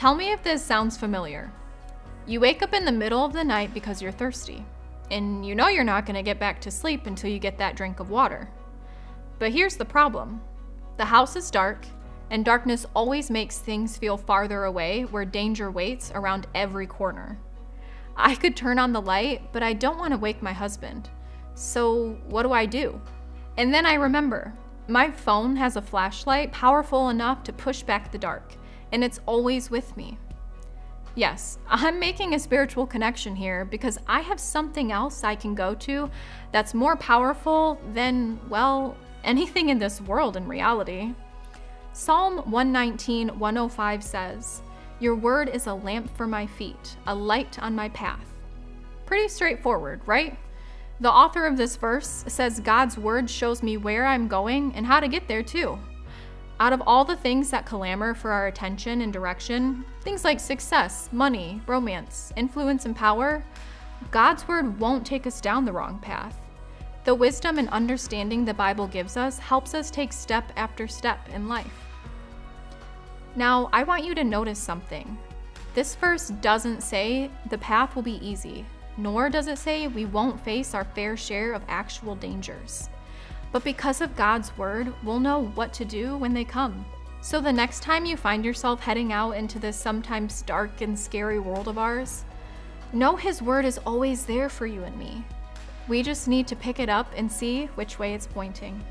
Tell me if this sounds familiar. You wake up in the middle of the night because you're thirsty, and you know you're not going to get back to sleep until you get that drink of water. But here's the problem. The house is dark, and darkness always makes things feel farther away, where danger waits around every corner. I could turn on the light, but I don't want to wake my husband. So what do? And then I remember, my phone has a flashlight powerful enough to push back the dark, and it's always with me. Yes, I'm making a spiritual connection here because I have something else I can go to that's more powerful than, well, anything in this world in reality. Psalm 119:105 says, "Your word is a lamp for my feet, a light on my path." Pretty straightforward, right? The author of this verse says God's word shows me where I'm going and how to get there too. Out of all the things that clamor for our attention and direction, things like success, money, romance, influence, and power, God's word won't take us down the wrong path. The wisdom and understanding the Bible gives us helps us take step after step in life. Now, I want you to notice something. This verse doesn't say the path will be easy, nor does it say we won't face our fair share of actual dangers. But because of God's word, we'll know what to do when they come. So the next time you find yourself heading out into this sometimes dark and scary world of ours, know His word is always there for you and me. We just need to pick it up and see which way it's pointing.